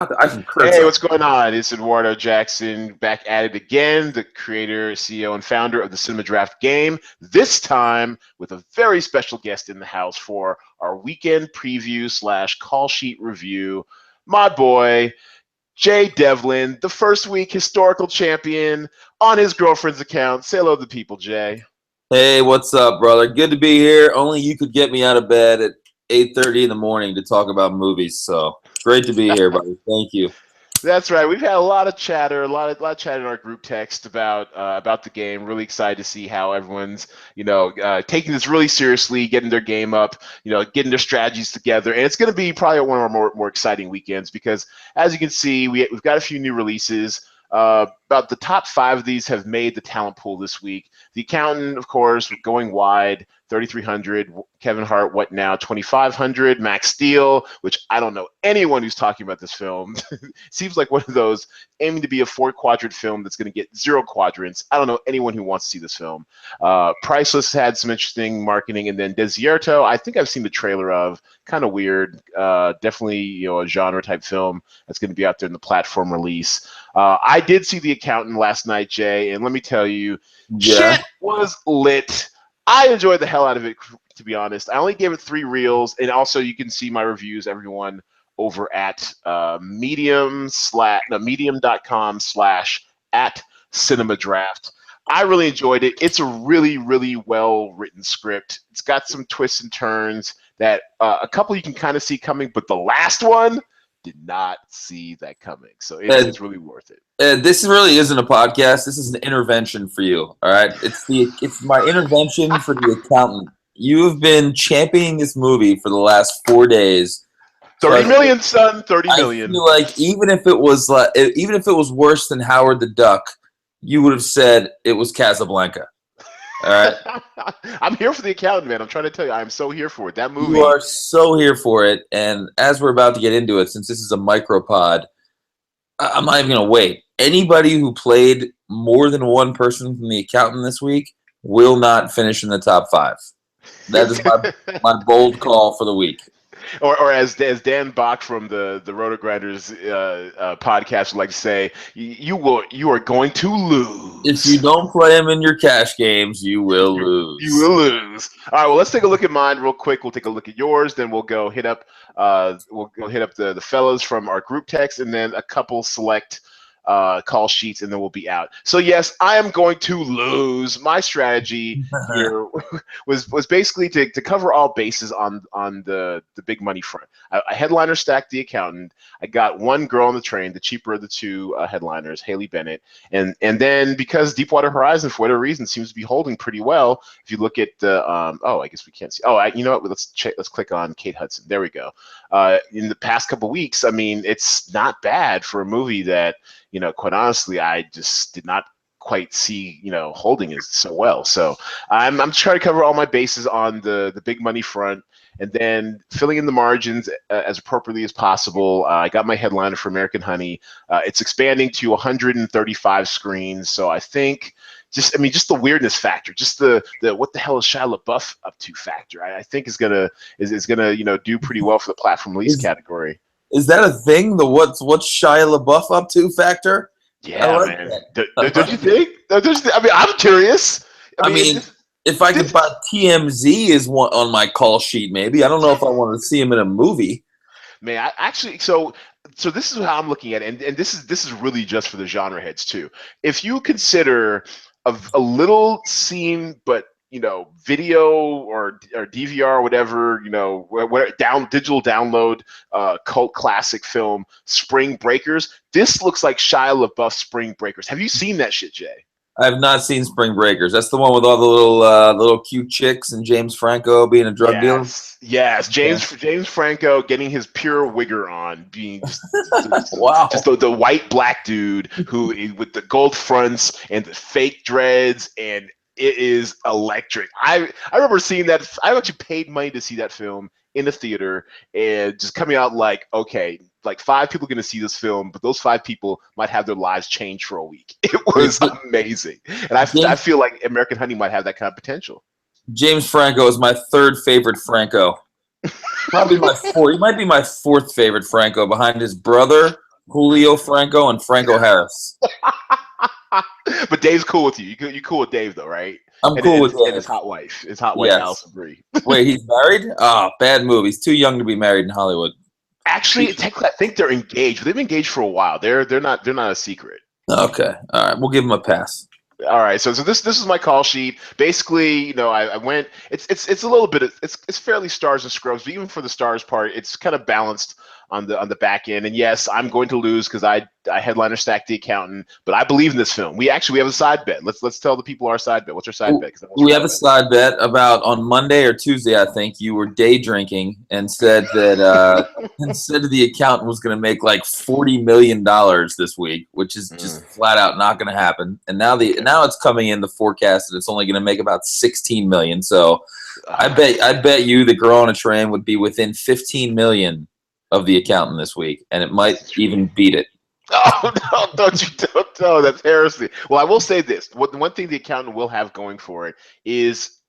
I can curse Hey, on. what's going on? It's Eduardo Jackson back at it again, the creator, CEO, and founder of the Cinema Draft Game. This time with a very special guest in the house for our weekend preview slash call sheet review. My boy, Jay Devlin, the first week historical champion on his girlfriend's account. Say hello to the people, Jay. Hey, what's up, brother? Good to be here. Only you could get me out of bed at 8:30 in the morning to talk about movies. So great to be here, buddy. Thank you. That's right. We've had a lot of chatter, a lot of chatter in our group text about the game. Really excited to see how everyone's taking this really seriously, getting their game up, getting their strategies together, and it's going to be probably one of our more exciting weekends because, as you can see, we've got a few new releases. About the top 5 of these have made the talent pool this week. The Accountant, of course, going wide, 3,300. Kevin Hart, What Now, 2,500. Max Steel, which I don't know anyone who's talking about this film. Seems like one of those aiming to be a 4-quadrant film that's going to get 0 quadrants. I don't know anyone who wants to see this film. Priceless had some interesting marketing, and then Desierto, I think I've seen the trailer of. Kind of weird. Definitely, a genre type film that's going to be out there in the platform release. I did see The Accountant last night, Jay, and let me tell you, Yeah. shit was lit. I enjoyed the hell out of it, to be honest. I only gave it 3 reels, and also you can see my reviews, everyone, over at medium.com/ at cinema draft. I really enjoyed it. It's a really, really well written script. It's got some twists and turns that a couple you can kind of see coming, but the last one did not see that coming. So And, it's really worth it. this really isn't a podcast. This is an intervention for you. All right. It's my intervention for The Accountant. You have been championing this movie for the last 4 days. So 30 million, son, 30 I million. feel like even if it was worse than Howard the Duck, you would have said it was Casablanca. All right. I'm here for The Accountant, man. I'm trying to tell you, I'm so here for it. That You movie. are so here for it. And as we're about to get into it, since this is a micropod, I'm not even going to wait. Anybody who played more than one person from The Accountant this week will not finish in the top 5. That is my bold call for the week. or as Dan Bach from the Roto Grinders podcast would like to say, you are going to If lose. you don't play them in your cash games, you will You lose. will lose. All right. Well, let's take a look at mine real quick. We'll take a look at yours. Then we'll go hit up. We'll hit up the fellows from our group text, and then a couple select call sheets, and then we'll be out. So yes, I am going to lose. My strategy here was basically to cover all bases on the big money front. I headliner stacked The Accountant. I got one girl on the train, the cheaper of the 2 headliners, Haley Bennett, and then because Deepwater Horizon for whatever reason seems to be holding pretty well. If you look at the I guess we can't see. You know what? Let's check. Let's click on Kate Hudson. There we go. In the past couple weeks, I mean, it's not bad for a movie that, quite honestly, I just did not quite see, holding it so well. So I'm trying to cover all my bases on the big money front, and then filling in the margins as appropriately as possible. I got my headliner for American Honey. It's expanding to 135 screens, so I think just the weirdness factor, just the what the hell is Shia LaBeouf up to factor. I think is gonna do pretty well for the platform release Is category. is that a thing? The what's Shia LaBeouf up to factor? I Yeah, like man. that. Don't you think? I mean, I'm curious. I I mean, mean, if I could did, buy TMZ is one on my call sheet, maybe. I don't know if I want to see him in a movie. man, I actually so this is how I'm looking at it, and this is really just for the genre heads too. If you consider a little scene, but video or DVR or whatever, where digital download, cult classic film, Spring Breakers. This looks like Shia LaBeouf Spring Breakers. Have you seen that shit, Jay? I have not seen Spring Breakers. That's the one with all the little cute chicks and James Franco being a drug dealer. Yes. Okay. James Franco getting his pure wigger on, being just Wow. the white black dude who with the gold fronts and the fake dreads, and it is electric. I remember seeing that. I actually paid money to see that film in a theater, and just coming out like, okay, like 5 people are going to see this film, but those 5 people might have their lives changed for a week. It was amazing, and I James, feel like American Honey might have that kind of potential. James Franco is my 3rd favorite Franco. Probably my 4th. He might be my 4th favorite Franco behind his brother Julio Franco and Franco Harris. But Dave's cool with you. You cool with Dave though, right? I'm And, cool and, with and Dave. his hot wife Yes. Allison Brie. Wait, he's married? Oh, bad move. He's too young to be married in Hollywood. Actually, technically, I think they're engaged. They've been engaged for a while. They're not a secret. Okay. All right. We'll give him a pass. All right, so this is my call sheet. Basically, I went. It's a little bit. It's fairly stars and scrubs, but even for the stars part, it's kind of balanced on the back end. And yes, I'm going to lose because I headliner stacked The Accountant, but I believe in this film. We have a side bet. Let's tell the people our side bet. What's our side bet? 'Cause I almost We have forgot a about it. side bet about on Monday or Tuesday, I think, you were day drinking and said that instead of The Accountant was going to make like $40 million this week, which is just flat out not going to happen. And now now it's coming in the forecast that it's only going to make about 16 million. So I bet you the girl on a train would be within 15 million of The Accountant this week, and it might even beat it. Oh no! Don't no, that's heresy. Well, I will say this: one thing The Accountant will have going for it is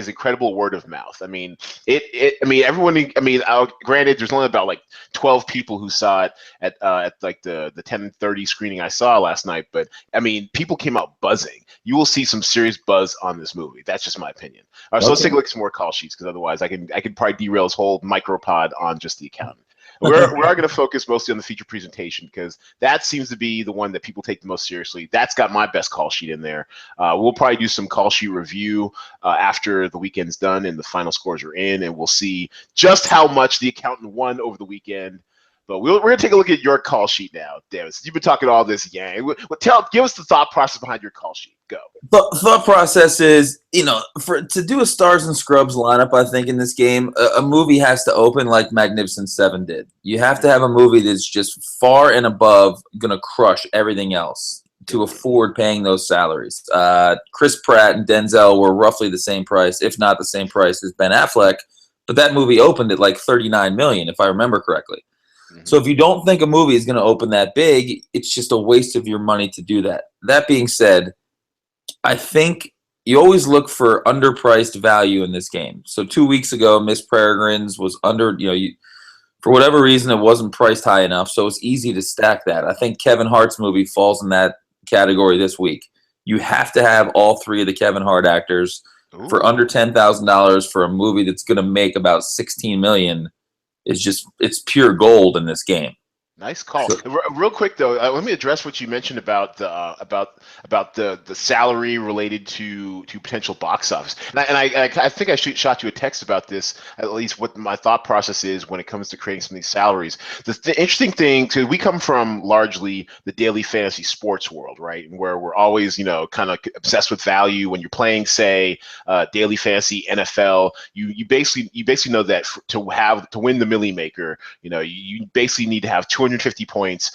incredible word of mouth. I mean, I mean, everyone. I mean, granted, there's only about like 12 people who saw it at like the 10:30 screening I saw last night, but I mean, people came out buzzing. You will see some serious buzz on this movie. That's just my opinion. All right, so let's take a look at some more call sheets because otherwise, I can probably derail this whole micropod on just The Accountant. We are going to focus mostly on the feature presentation because that seems to be the one that people take the most seriously. That's got my best call sheet in there. We'll probably do some call sheet review after the weekend's done and the final scores are in, and we'll see just how much The Accountant won over the weekend. But we're going to take a look at your call sheet now, David. You've been talking all this yang. Give us the thought process behind your call sheet. Go. The thought process is, to do a stars and scrubs lineup, I think in this game, a movie has to open like Magnificent Seven did. You have to have a movie that's just far and above going to crush everything else to afford paying those salaries. Chris Pratt and Denzel were roughly the same price, if not the same price as Ben Affleck, but that movie opened at like 39 million, if I remember correctly. So if you don't think a movie is going to open that big, it's just a waste of your money to do that. That being said, I think you always look for underpriced value in this game. So 2 weeks ago, Miss Peregrine's was under, for whatever reason, it wasn't priced high enough. So it's easy to stack that. I think Kevin Hart's movie falls in that category this week. You have to have all three of the Kevin Hart actors for under $10,000 for a movie that's going to make about 16 million. It's pure gold in this game. Nice call. Real quick though, let me address what you mentioned about the salary related to potential box office. And I think I shot you a text about this. At least what my thought process is when it comes to creating some of these salaries. The interesting thing, because we come from largely the daily fantasy sports world, right, and where we're always kind of obsessed with value. When you're playing, say, daily fantasy NFL, you basically know that to win the Millie Maker, you basically need to have 250 points.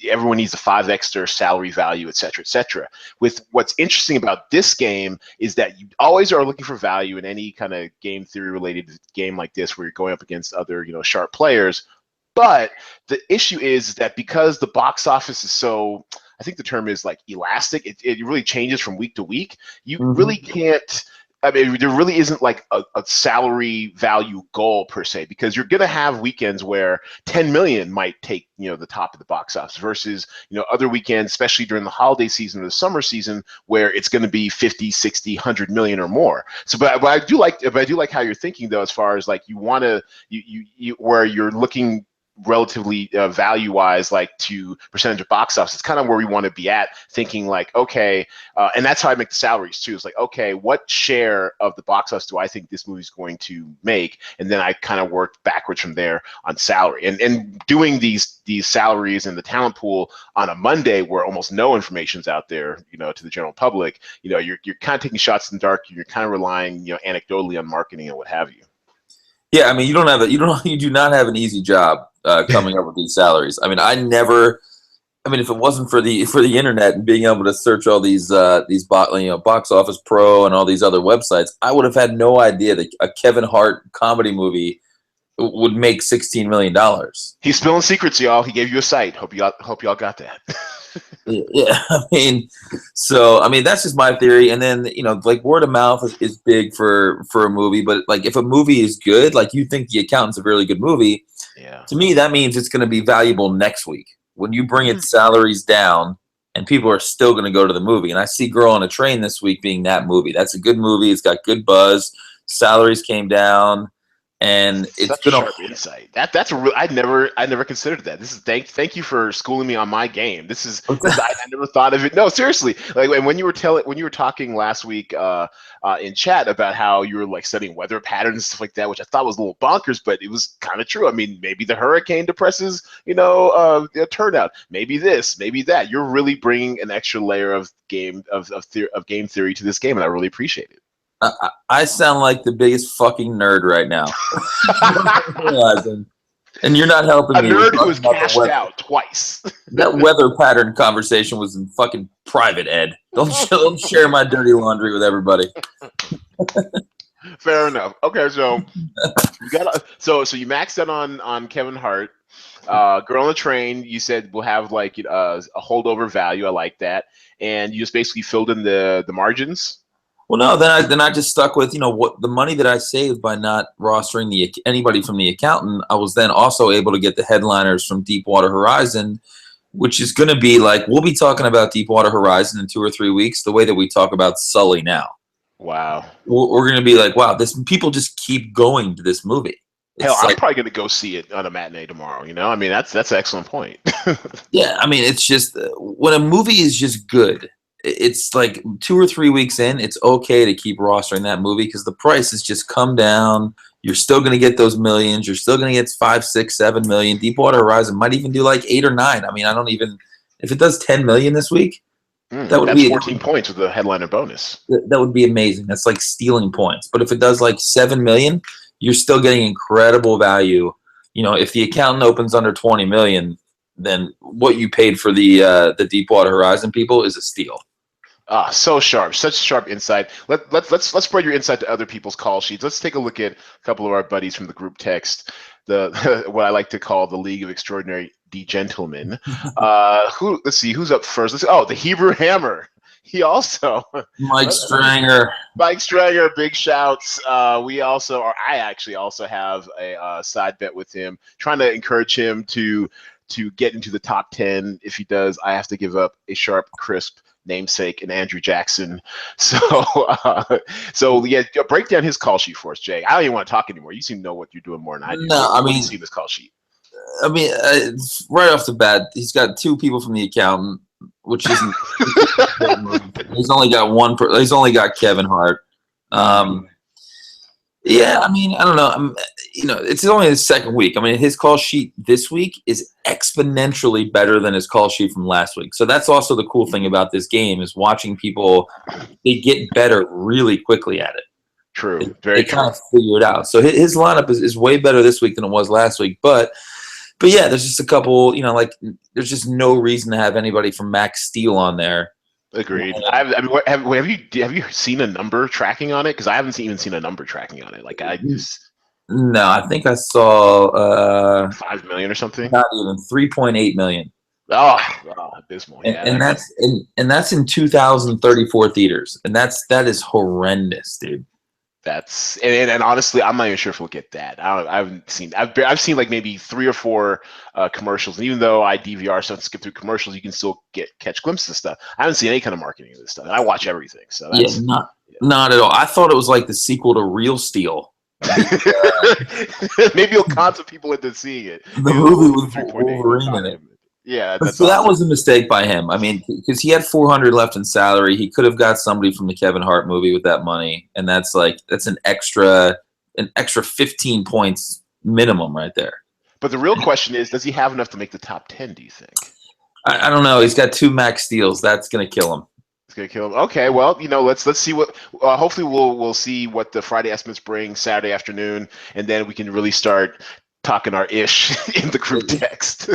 Everyone needs a 5x their salary value, et cetera, et cetera. With what's interesting about this game is that you always are looking for value in any kind of game theory related game like this, where you're going up against other, sharp players. But the issue is that because the box office is so, I think the term is like elastic, it really changes from week to week. You really can't. I mean, there really isn't like a salary value goal per se, because you're going to have weekends where 10 million might take, the top of the box office versus, other weekends, especially during the holiday season or the summer season, where it's going to be 50, 60, 100 million or more. So, but I do like how you're thinking though, as far as like you want to, where you're looking relatively value-wise, like to percentage of box office. It's kind of where we want to be at, thinking like, okay, and that's how I make the salaries too. It's like, okay, what share of the box office do I think this movie's going to make? And then I kind of work backwards from there on salary. And doing these salaries and the talent pool on a Monday where almost no information's out there, to the general public, you're kind of taking shots in the dark. You're kind of relying, anecdotally on marketing and what have you. Yeah, I mean, you do not have an easy job coming up with these salaries. I mean, if it wasn't for the internet and being able to search all these Box Office Pro and all these other websites, I would have had no idea that a Kevin Hart comedy movie would make $16 million. He's spilling secrets, y'all. He gave you a site. Hope y'all got that. Yeah, I mean, that's just my theory. And then, like word of mouth is big for a movie, but like if a movie is good, like you think The Accountant's a really good movie, yeah. To me, that means it's going to be valuable next week. when you bring its salaries down and people are still going to go to the movie. And I see Girl on a Train this week being that movie. That's a good movie. It's got good buzz. Salaries came down. And it's Such been sharp insight. That's a real. I never considered that. This is thank you for schooling me on my game. I never thought of it. No, seriously. Like, and when you were talking last week in chat about how you were like studying weather patterns and stuff like that, which I thought was a little bonkers, but it was kind of true. I mean, maybe the hurricane depresses a turnout. Maybe this, maybe that. You're really bringing an extra layer of game theory to this game, and I really appreciate it. I sound like the biggest fucking nerd right now. And you're not helping me. A nerd who was cashed out twice. That weather pattern conversation was in fucking private, Ed. Don't share my dirty laundry with everybody. Fair enough. Okay, so you maxed out on Kevin Hart. Girl on the Train, you said will have like a holdover value. I like that, and you just basically filled in the margins. Well, no, then I just stuck with what the money that I saved by not rostering anybody from the accountant. I was then also able to get the headliners from Deepwater Horizon, which is going to be like we'll be talking about Deepwater Horizon in 2 or 3 weeks the way that we talk about Sully now. Wow, we're going to be like, wow, people just keep going to this movie. Hell, I'm probably going to go see it on a matinee tomorrow. I mean that's an excellent point. Yeah, I mean it's just when a movie is just good. It's like 2 or 3 weeks in, it's okay to keep rostering that movie because the price has just come down. You're still going to get those millions. You're still going to get 5, 6, 7 million. Deepwater Horizon might even do like 8 or 9. I mean, I don't even if it does 10 million this week, that would be 14 points with the headliner bonus. That would be amazing. That's like stealing points. But if it does like 7 million, you're still getting incredible value. If the accountant opens under 20 million, then what you paid for the Deepwater Horizon people is a steal. So sharp, such sharp insight. Let's spread your insight to other people's call sheets. Let's take a look at a couple of our buddies from the group text, the what I like to call the League of Extraordinary D-Gentlemen. Let's see, who's up first? The Hebrew Hammer. He also Mike Stranger. Mike Stranger, big shouts. I actually also have a side bet with him, trying to encourage him to get into the top 10. If he does, I have to give up a sharp, crisp namesake and Andrew Jackson. So yeah, break down his call sheet for us, Jay. I don't even want to talk anymore. You seem to know what you're doing more than I do. No, I mean, see this call sheet. I mean, right off the bat, he's got 2 people from the accountant, which isn't. He's only got one. He's only got Kevin Hart. Yeah, I mean, I don't know. It's only his second week. I mean, his call sheet this week is exponentially better than his call sheet from last week. So that's also the cool thing about this game is watching people. They get better really quickly at it. True, they kind of figure it out. So his lineup is way better this week than it was last week. But yeah, there's just a couple. There's just no reason to have anybody from Max Steel on there. Agreed. Have you seen a number tracking on it? Because I haven't even seen a number tracking on it. Like no, I think I saw 5 million or something. Not even 3.8 million. Oh, abysmal. Yeah, and that's in 2,034 theaters, and that is horrendous, dude. That's and honestly, I'm not even sure if we'll get that. I've seen like maybe 3 or 4 commercials, and even though I DVR stuff and skip through commercials, you can still catch glimpses of stuff. I haven't seen any kind of marketing of this stuff, and I watch everything. So that's, not at all. I thought it was like the sequel to Real Steel. Maybe you'll con some people into seeing it. The movie with Wolverine in it. Yeah, so that was a mistake by him. I mean, because he had $400 left in salary, he could have got somebody from the Kevin Hart movie with that money, and that's an extra 15 points minimum right there. But the real question is, does he have enough to make the top 10? Do you think? I don't know. He's got 2 Max Steels. That's gonna kill him. It's gonna kill him. Okay, well, let's see what. Hopefully, we'll see what the Friday estimates bring Saturday afternoon, and then we can really start talking our ish in the group text.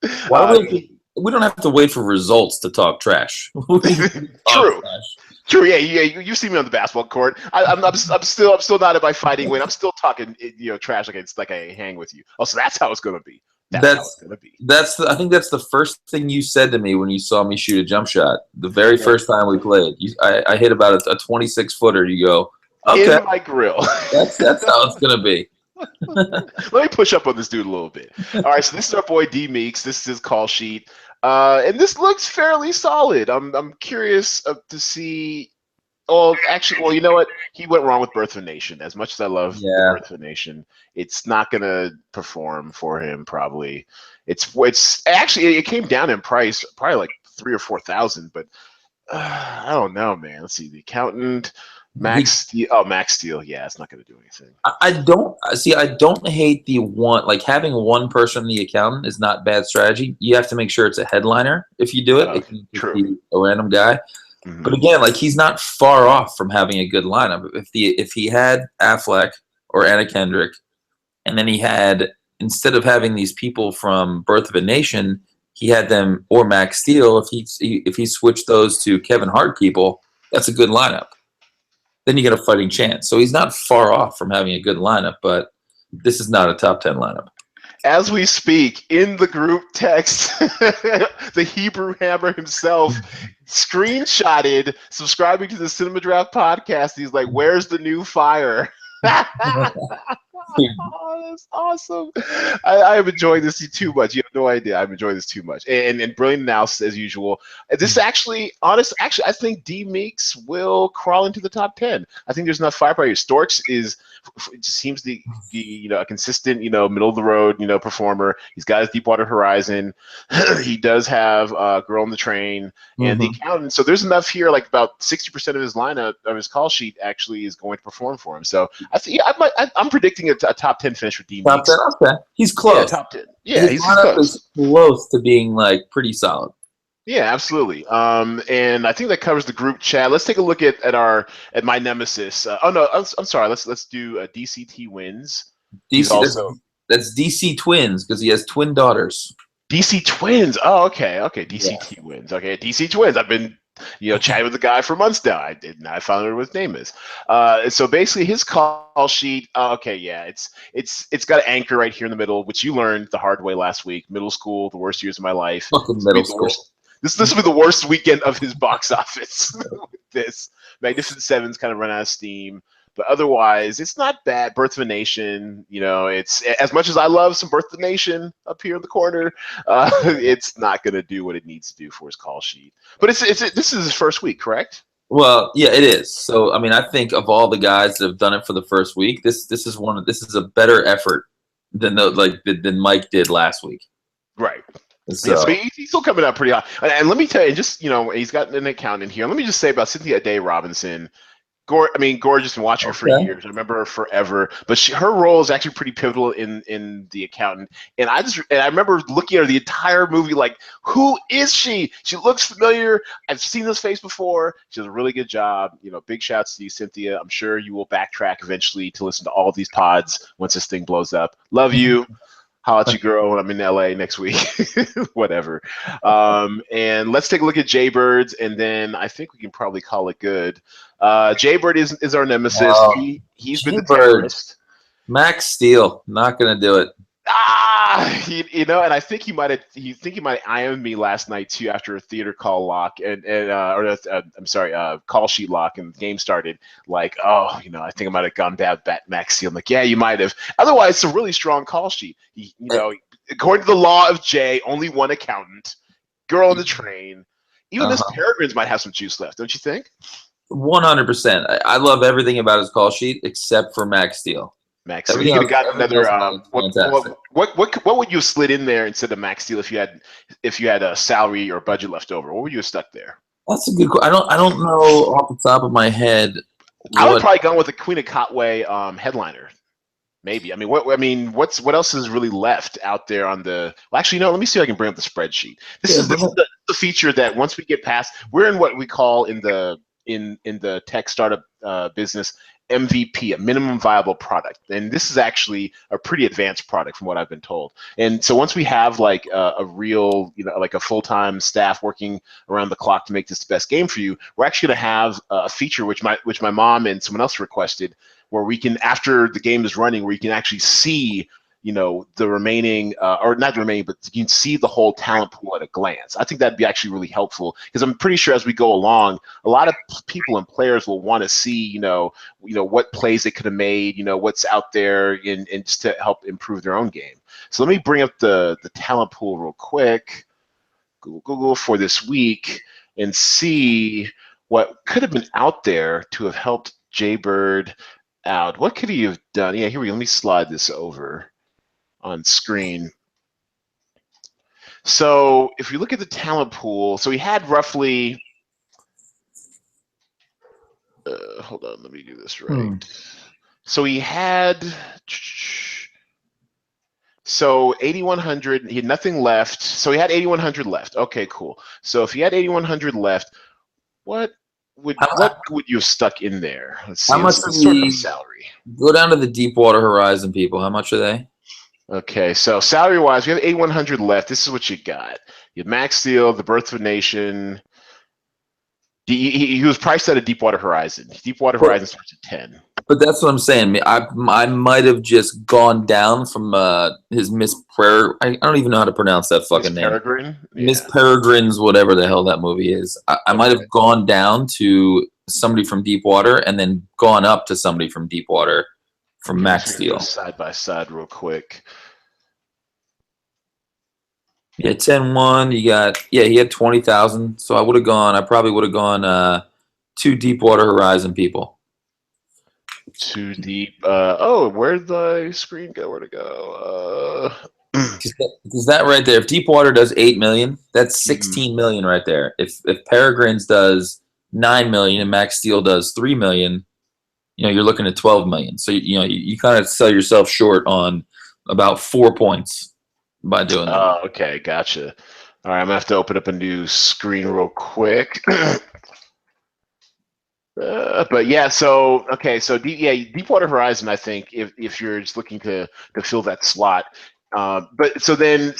We don't have to wait for results to talk trash. True. Yeah. You see me on the basketball court. I'm still not at my fighting weight. I'm still talking, trash like I hang with you. Oh, so that's how it's gonna be. How it's gonna be. I think that's the first thing you said to me when you saw me shoot a jump shot. The very first time we played, I hit about a 26-footer. You go, okay, in my grill. That's how it's gonna be. Let me push up on this dude a little bit. All right, so this is our boy D Meeks. This is his call sheet, and this looks fairly solid. I'm curious to see. Oh, actually, well, you know what? He went wrong with Birth of a Nation. As much as I love the Yeah. Birth of a Nation, it's not gonna perform for him. Probably, it's actually it came down in price, probably like 3 or 4 thousand. But I don't know, man. Let's see, the accountant, Max He, Steel. Oh, Max Steel. Yeah, it's not gonna do anything. I don't see. I don't hate the one. Like having one person in the accountant is not bad strategy. You have to make sure it's a headliner if you do it. It can just True. be a random guy. But Hmm. again, like he's not far off from having a good lineup. If he had Affleck or Anna Kendrick, and then he had instead of having these people from Birth of a Nation, he had them or Max Steel. If he switched those to Kevin Hart people, that's a good lineup. Then you get a fighting chance. So he's not far off from having a good lineup, but this is not a top 10 lineup. As we speak, in the group text, the Hebrew Hammer himself screenshotted subscribing to the Cinema Draft podcast. He's like, "Where's the new fire?" Oh, that's awesome. I have enjoyed this too much. You have no idea. I've enjoyed this too much. And brilliant analysis as usual. This actually, actually, I think D Meeks will crawl into the top 10. I think there's enough firepower here. Storks is it just seems to be a consistent, middle of the road, performer. He's got his Deepwater Horizon. He does have Girl on the Train and the accountant. So there's enough here, like about 60% of his lineup of his call sheet actually is going to perform for him. So I think I'm predicting a top 10 finish for D Top Meeks. 10, okay. He's Yeah, close. top 10. Yeah, His he's lineup close. is close to being like pretty solid. Yeah, absolutely. And I think that covers the group chat. Let's take a look at my nemesis. Oh no, I'm sorry. Let's do DCT wins. He's DC also that's DC Twins because he has twin daughters. DC Twins. Oh, okay, Yeah. DCT wins. Okay, DC Twins. I've been chatting with the guy for months now. I found out what his name is. So basically, his call sheet. Okay, yeah, it's got an anchor right here in the middle, which you learned the hard way last week. Middle school, the worst years of my life. Fucking This will middle be the school. worst. This will be the worst weekend of his box office. With this Magnificent Seven's kind of run out of steam. But otherwise, it's not bad. Birth of a Nation, it's as much as I love some Birth of a Nation up here in the corner, it's not going to do what it needs to do for his call sheet. But this is his first week, correct? Well, yeah, it is. So I mean, I think of all the guys that have done it for the first week, this is a better effort than Mike did last week. Right. Yeah, so So he's still coming out pretty hot. And let me tell you, just he's got an account in here. Let me just say about Cynthia Day Robinson. Gorgeous and watching her for okay. years. I remember her forever, but her role is actually pretty pivotal in The Accountant. And I remember looking at her the entire movie, like, who is she? She looks familiar. I've seen this face before. She does a really good job. Big shouts to you, Cynthia. I'm sure you will backtrack eventually to listen to all of these pods once this thing blows up. Love you. Holla at you, girl, when I'm in LA next week. Whatever. And let's take a look at Jaybirds, and then I think we can probably call it good. Jaybird is our nemesis. He's been the Jaybird, terrorist. Max Steel, not gonna do it. And I think he might have IM'd me last night too after a theater call lock I'm sorry, call sheet lock, and the game started. Like, I think I might have gone bad Max Steel. I'm like, yeah, you might have. Otherwise, it's a really strong call sheet. According to the law of Jay, only one accountant. Girl on the Train. Even Miss Peregrine's might have some juice left, don't you think? 100%. I love everything about his call sheet except for Max Steel. Max Steel. You could have gotten Everything another. else about it's fantastic. What would you have slid in there instead of Max Steel if you had a salary or budget left over? What would you have stuck there? That's a good. I don't know off the top of my head. I would have probably gone with the Queen of Cotway headliner. Maybe. I mean, what else is really left out there on the? Well, actually, no. Let me see if I can bring up the spreadsheet. This is the feature that once we get past, we're in what we call in the tech startup business MVP, a minimum viable product, and this is actually a pretty advanced product from what I've been told. And so once we have like a real, like a full-time staff working around the clock to make this the best game for you, we're actually going to have a feature which my mom and someone else requested, where we can, after the game is running, where you can actually see the remaining, or not the remaining, but you can see the whole talent pool at a glance. I think that'd be actually really helpful because I'm pretty sure as we go along, a lot of people and players will want to see, what plays they could have made, what's out there, and just to help improve their own game. So let me bring up the talent pool real quick, Google for this week, and see what could have been out there to have helped Jaybird out. What could he have done? Yeah, here we go. Let me slide this over on screen. So if you look at the talent pool, so he had roughly, hold on, let me do this right. So he had, so 8,100, he had nothing left. So he had 8,100 left. Okay, cool. So if he had 8,100 left, what would you have stuck in there? Let's see. How much Let's start on salary. Go down to the Deepwater Horizon people. How much are they? Okay, so salary-wise, we have 8,100 left. This is what you got. You have Max Steel, The Birth of a Nation. He was priced at a Deepwater Horizon. Deepwater Horizon starts at 10. But that's what I'm saying. I might have just gone down from his Miss Prayer. I don't even know how to pronounce that fucking name. Peregrine? Yeah. Miss Peregrine's whatever the hell that movie is. I might have gone down to somebody from Deepwater and then gone up to somebody from Deepwater from Max Steel. Side by side real quick. Yeah, 10-1. You got, he had 20,000. So I probably would have gone two Deepwater Horizon people. Too deep. Where'd the screen go? Where'd it go? Because that right there, if Deepwater does 8 million, that's 16 million right there. If Peregrines does 9 million and Max Steel does 3 million, you're looking at 12 million. So you kind of sell yourself short on about 4 points by doing that. Oh, okay, gotcha. All right, I'm gonna have to open up a new screen real quick. But yeah, so Deepwater Horizon. I think if you're just looking to fill that slot, but so then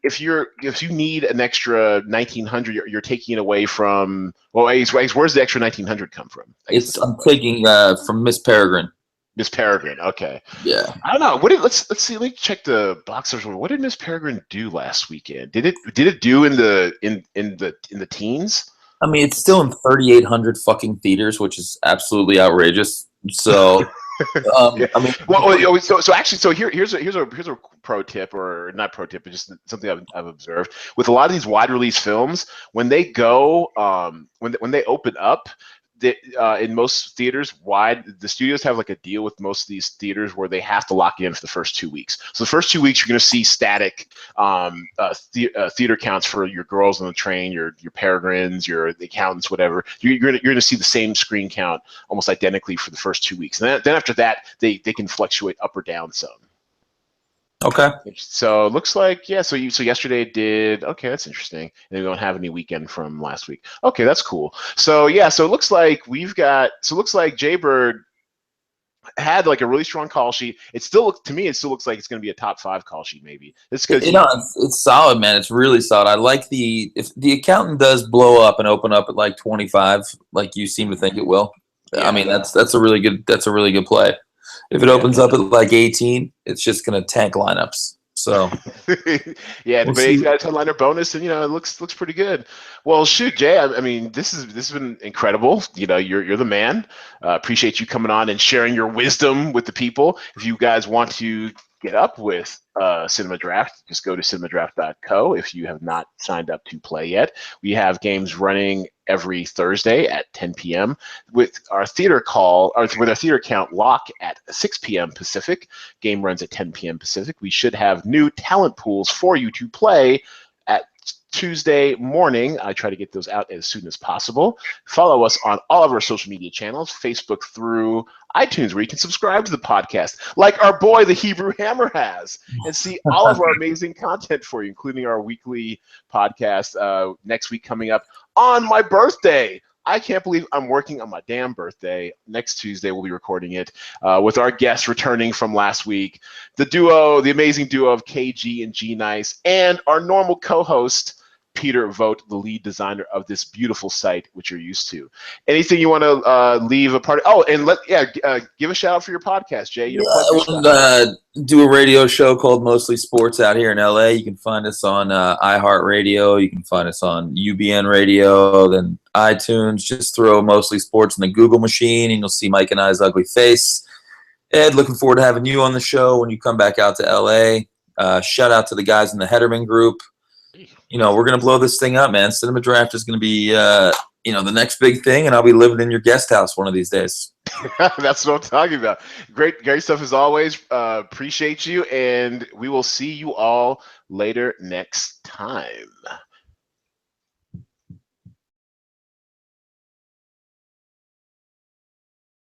if you need an extra 1,900, you're taking it away from. Well, where's the extra 1,900 come from? I'm taking from Miss Peregrine. Miss Peregrine. Okay. Yeah. I don't know. Let's see. Let me check the box office. What did Miss Peregrine do last weekend? Did it do in the teens? I mean, it's still in 3,800 fucking theaters, which is absolutely outrageous. So, yeah. I mean, so here's a pro tip, or not pro tip, but just something I've observed with a lot of these wide release films. When they go, when they open up, in most theaters, the studios have like a deal with most of these theaters where they have to lock you in for the first 2 weeks. So the first 2 weeks, you're going to see static theater counts for your Girls on the Train, your Peregrines, the Accountants, whatever. You're going to see the same screen count almost identically for the first 2 weeks. And then after that, they can fluctuate up or down some. Okay. So it looks like, so yesterday did, okay, that's interesting. And we don't have any weekend from last week. Okay, that's cool. So so it looks like Jaybird had like a really strong call sheet. It still looks like it's going to be a top 5 call sheet maybe. It's because it's solid, man. It's really solid. I like if the Accountant does blow up and open up at like 25, like you seem to think it will. Yeah. I mean, that's a really good play. If it opens up at like 18, it's just going to tank lineups. So, yeah, but he's got a headliner bonus, and it looks pretty good. Well, shoot, Jay. I mean, this has been incredible. You're the man. Appreciate you coming on and sharing your wisdom with the people. If you guys want to get up with Cinema Draft, just go to cinemadraft.co. If you have not signed up to play yet, we have games running every Thursday at 10 p.m. with our theater with our theater count lock at 6 p.m. Pacific. Game runs at 10 p.m. Pacific. We should have new talent pools for you to play at Tuesday morning. I try to get those out as soon as possible. Follow us on all of our social media channels, Facebook through iTunes, where you can subscribe to the podcast, like our boy, the Hebrew Hammer, has, and see all of our amazing content for you, including our weekly podcast next week coming up on my birthday. I can't believe I'm working on my damn birthday. Next Tuesday, we'll be recording it with our guests returning from last week, the amazing duo of KG and G Nice, and our normal co-host, Peter Vogt, the lead designer of this beautiful site, which you're used to. Anything you want to leave a part? Oh, and give a shout out for your podcast, Jay. Yeah, Plug your stuff. do a radio show called Mostly Sports out here in LA. You can find us on iHeartRadio. You can find us on UBN Radio, then iTunes. Just throw Mostly Sports in the Google machine, and you'll see Mike and I's ugly face. Ed, looking forward to having you on the show when you come back out to LA. Shout out to the guys in the Hederman group. We're going to blow this thing up, man. Cinema Draft is going to be, the next big thing, and I'll be living in your guest house one of these days. That's what I'm talking about. Great stuff as always. Appreciate you, and we will see you all later next time.